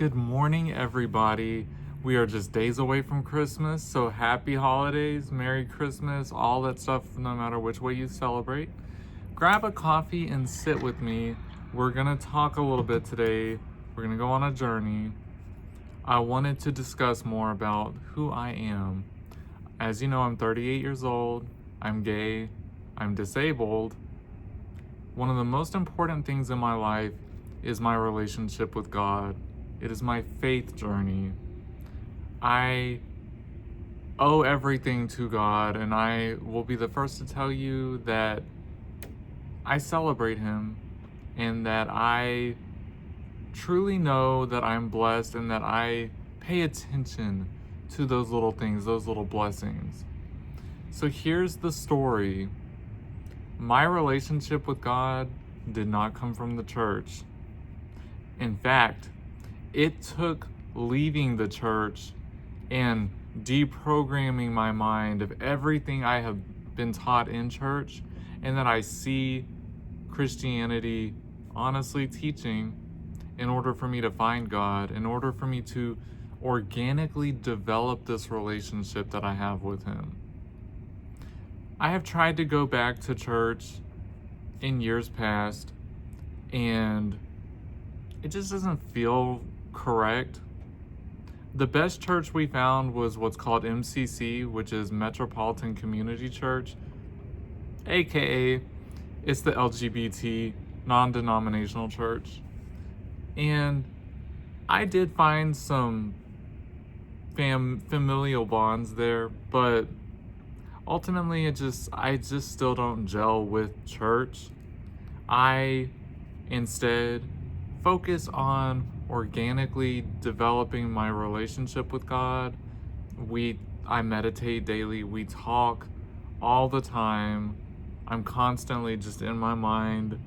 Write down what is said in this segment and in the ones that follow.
Good morning, everybody. We are just days away from Christmas, so happy holidays, Merry Christmas, all that stuff, no matter which way you celebrate. Grab a coffee and sit with me. We're gonna talk a little bit today. We're gonna go on a journey. I wanted to discuss more about who I am. As you know, I'm 38 years old, I'm gay, I'm disabled. One of the most important things in my life is my relationship with God. It is my faith journey. I owe everything to God, and I will be the first to tell you that I celebrate Him and that I truly know that I'm blessed and that I pay attention to those little things, those little blessings. So here's the story. My relationship with God did not come from the church. In fact, it took leaving the church and deprogramming my mind of everything I have been taught in church and that I see Christianity honestly teaching in order for me to find God, in order for me to organically develop this relationship that I have with Him. I have tried to go back to church in years past, and it just doesn't feel correct. The best church we found was what's called MCC, which is Metropolitan Community Church, aka it's the LGBT non-denominational church. And I did find some familial bonds there, but ultimately I just still don't gel with church. I instead focus on organically developing my relationship with God. I meditate daily. We talk all the time. I'm constantly just in my mind,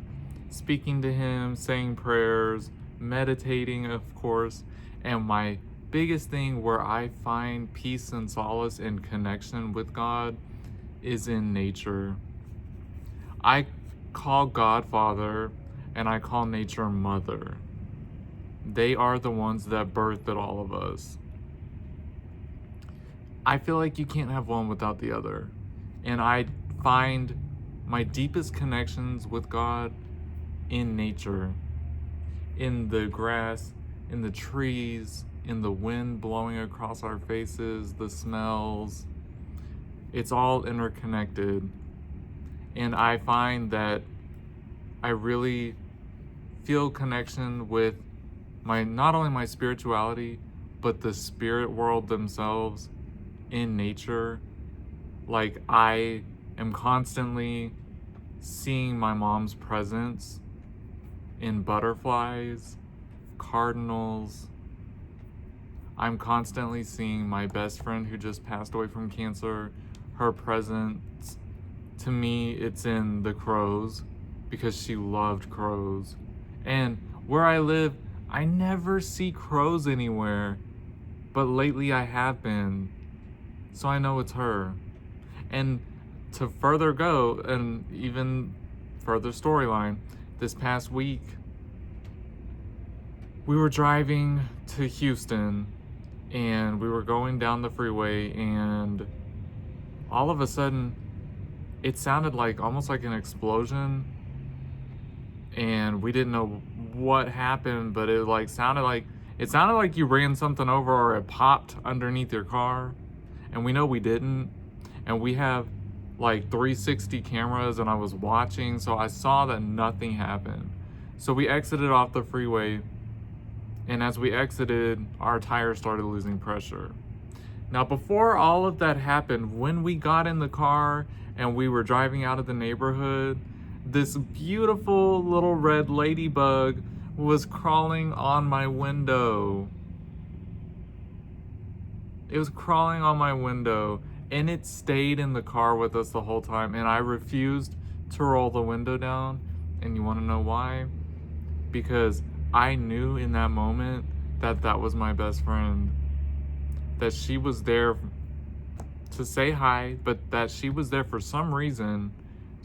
speaking to Him, saying prayers, meditating, of course. And my biggest thing where I find peace and solace and connection with God is in nature. I call God Father and I call nature Mother. They are the ones that birthed all of us. I feel like you can't have one without the other. And I find my deepest connections with God in nature, in the grass, in the trees, in the wind blowing across our faces, the smells. It's all interconnected. And I find that I really feel connection with not only my spirituality, but the spirit world themselves in nature. Like, I am constantly seeing my mom's presence in butterflies, cardinals. I'm constantly seeing my best friend who just passed away from cancer, her presence. To me, it's in the crows because she loved crows. And where I live, I never see crows anywhere, but lately I have been, so I know it's her. And to further go, and even further storyline, this past week, we were driving to Houston, and we were going down the freeway, and all of a sudden, it sounded like almost like an explosion, and we didn't know what happened, but it sounded like you ran something over or it popped underneath your car, and we know we didn't, and we have like 360 cameras, and I was watching, so I saw that nothing happened. So we exited off the freeway, and as we exited, our tires started losing pressure. Now, before all of that happened, when we got in the car and we were driving out of the neighborhood, this beautiful little red ladybug was crawling on my window. It was crawling on my window, and it stayed in the car with us the whole time, and I refused to roll the window down. And you want to know why? Because I knew in that moment that that was my best friend, that she was there to say hi, but that she was there for some reason.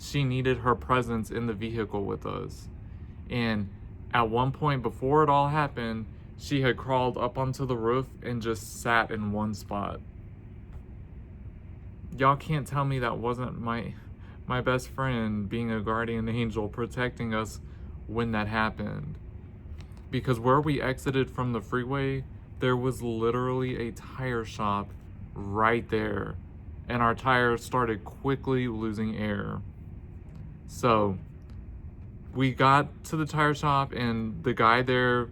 She needed her presence in the vehicle with us. And at one point before it all happened, she had crawled up onto the roof and just sat in one spot. Y'all can't tell me that wasn't my best friend being a guardian angel protecting us when that happened. Because where we exited from the freeway, there was literally a tire shop right there, and our tires started quickly losing air. So we got to the tire shop, and the guy there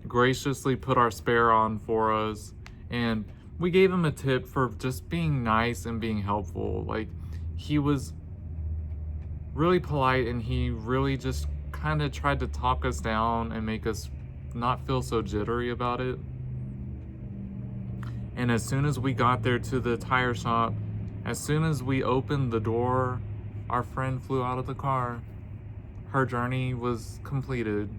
graciously put our spare on for us, and we gave him a tip for just being nice and being helpful. Like, he was really polite, and he really just kind of tried to talk us down and make us not feel so jittery about it. And as soon as we got there to the tire shop, as soon as we opened the door, our friend flew out of the car. Her journey was completed.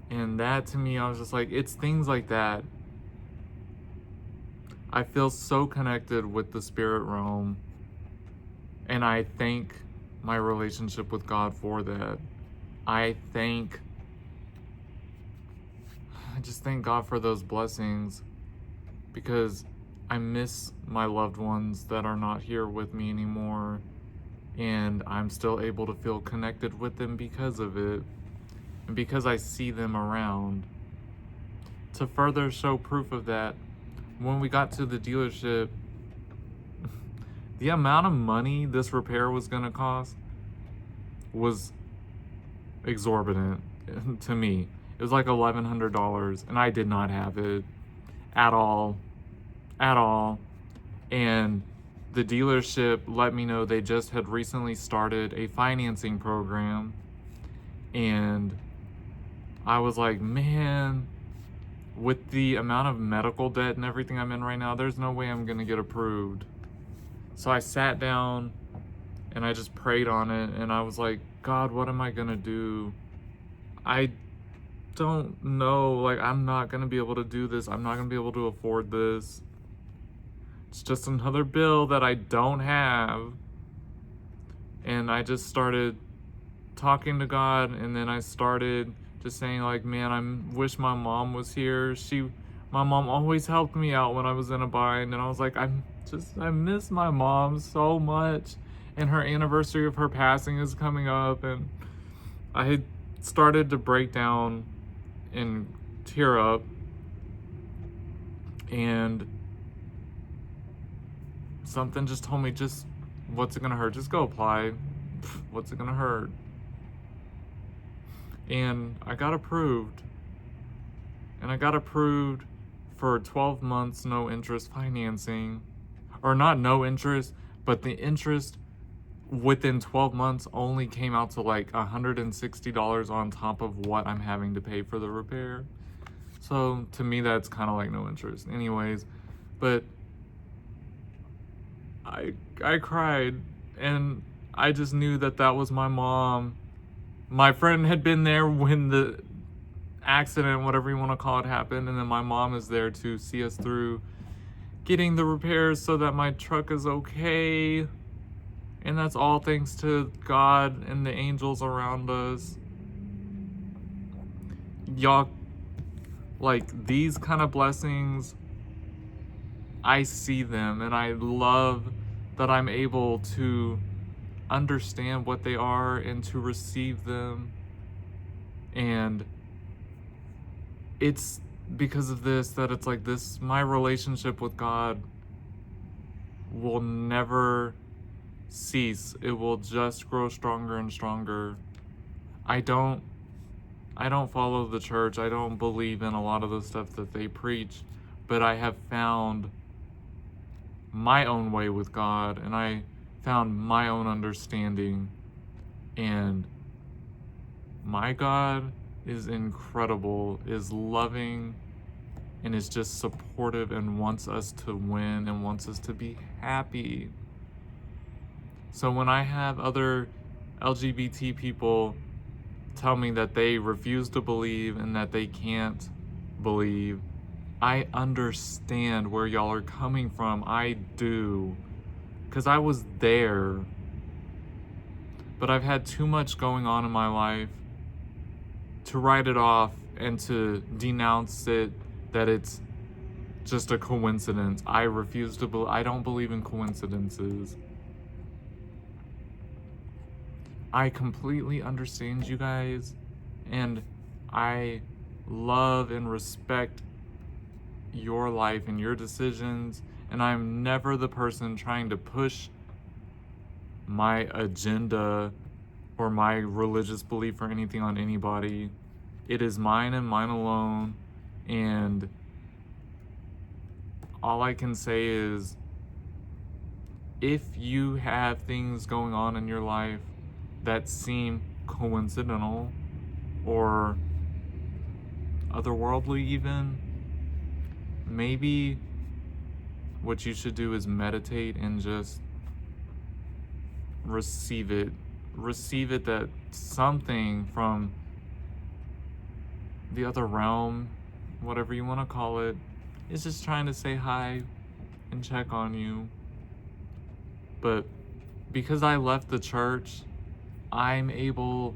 And that, to me, I was just like, it's things like that. I feel so connected with the spirit realm. And I thank my relationship with God for that. I just thank God for those blessings, because I miss my loved ones that are not here with me anymore, and I'm still able to feel connected with them because of it, and because I see them around. To further show proof of that, when we got to the dealership, the amount of money this repair was going to cost was exorbitant to me. It was like $1,100, and I did not have it at all. And the dealership let me know they just had recently started a financing program, and I was like, man, with the amount of medical debt and everything I'm in right now, there's no way I'm gonna get approved. So I sat down and I just prayed on it, and I was like, God, what am I gonna do? I don't know. Like, I'm not gonna be able to do this. I'm not gonna be able to afford this. It's just another bill that I don't have. And I just started talking to God, and then I started just saying, like, man, I wish my mom was here. My mom always helped me out when I was in a bind, and I was like, I miss my mom so much, and her anniversary of her passing is coming up, and I had started to break down and tear up, and something just told me, just, what's it gonna hurt? Just go apply. What's it gonna hurt? And I got approved. And I got approved for 12 months, no interest financing. Or not no interest, but the interest within 12 months only came out to like $160 on top of what I'm having to pay for the repair. So to me, that's kind of like no interest. Anyways, but I cried, and I just knew that that was my mom. My friend had been there when the accident, whatever you want to call it, happened, and then my mom is there to see us through getting the repairs so that my truck is okay. And that's all thanks to God and the angels around us. Y'all, like, these kind of blessings, I see them, and I love that I'm able to understand what they are and to receive them. And it's because of this that it's like this, my relationship with God will never cease. It will just grow stronger and stronger. I don't follow the church. I don't believe in a lot of the stuff that they preach, but I have found my own way with God, and I found my own understanding, and my God is incredible, is loving, and is just supportive, and wants us to win and wants us to be happy. So when I have other LGBT people tell me that they refuse to believe and that they can't believe, I understand where y'all are coming from. I do. Because I was there. But I've had too much going on in my life to write it off and to denounce it that it's just a coincidence. I refuse to believe. I don't believe in coincidences. I completely understand you guys, and I love and respect your life and your decisions, and I'm never the person trying to push my agenda or my religious belief or anything on anybody. It is mine and mine alone, and all I can say is, if you have things going on in your life that seem coincidental or otherworldly even, maybe what you should do is meditate and just receive it. Receive it that something from the other realm, whatever you want to call it, is just trying to say hi and check on you. But because I left the church, I'm able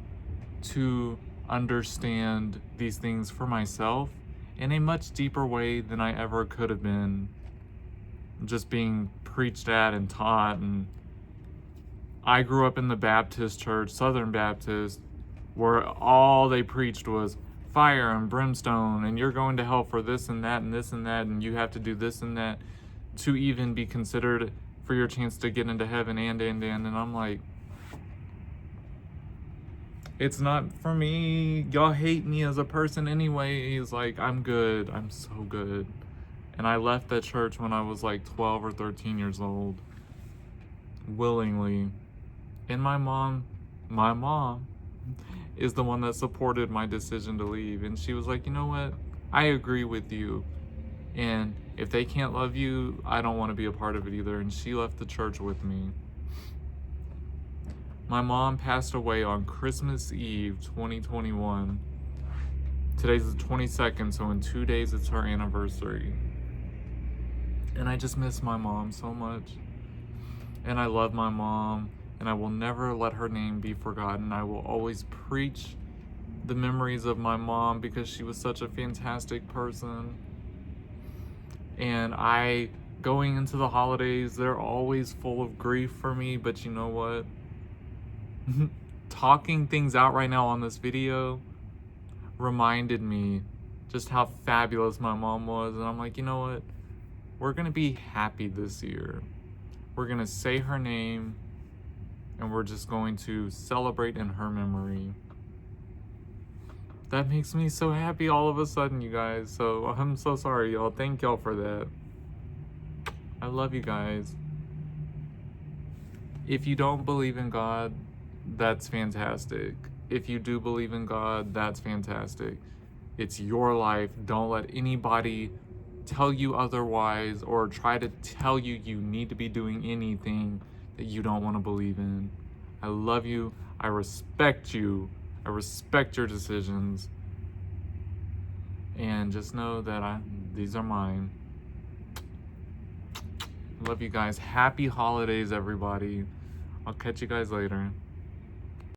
to understand these things for myself in a much deeper way than I ever could have been just being preached at and taught. And I grew up in the Baptist church, Southern Baptist, where all they preached was fire and brimstone, and you're going to hell for this and that and this and that, and you have to do this and that to even be considered for your chance to get into heaven. And I'm like, it's not for me. Y'all hate me as a person anyways. Like, I'm good. I'm so good. And I left that church when I was like 12 or 13 years old, willingly. And my mom is the one that supported my decision to leave. And she was like, you know what? I agree with you. And if they can't love you, I don't want to be a part of it either. And she left the church with me. My mom passed away on Christmas Eve, 2021. Today's the 22nd, so in 2 days it's her anniversary. And I just miss my mom so much. And I love my mom, and I will never let her name be forgotten. I will always preach the memories of my mom because she was such a fantastic person. And going into the holidays, they're always full of grief for me, but you know what? Talking things out right now on this video reminded me just how fabulous my mom was. And I'm like, you know what? We're going to be happy this year. We're going to say her name, and we're just going to celebrate in her memory. That makes me so happy all of a sudden, you guys. So I'm so sorry, y'all. Thank y'all for that. I love you guys. If you don't believe in God, that's fantastic. If you do believe in God, that's fantastic. It's your life. Don't let anybody tell you otherwise or try to tell you you need to be doing anything that you don't want to believe in. I love you. I respect you. I respect your decisions. And just know that these are mine. Love you guys. Happy holidays, everybody. I'll catch you guys later.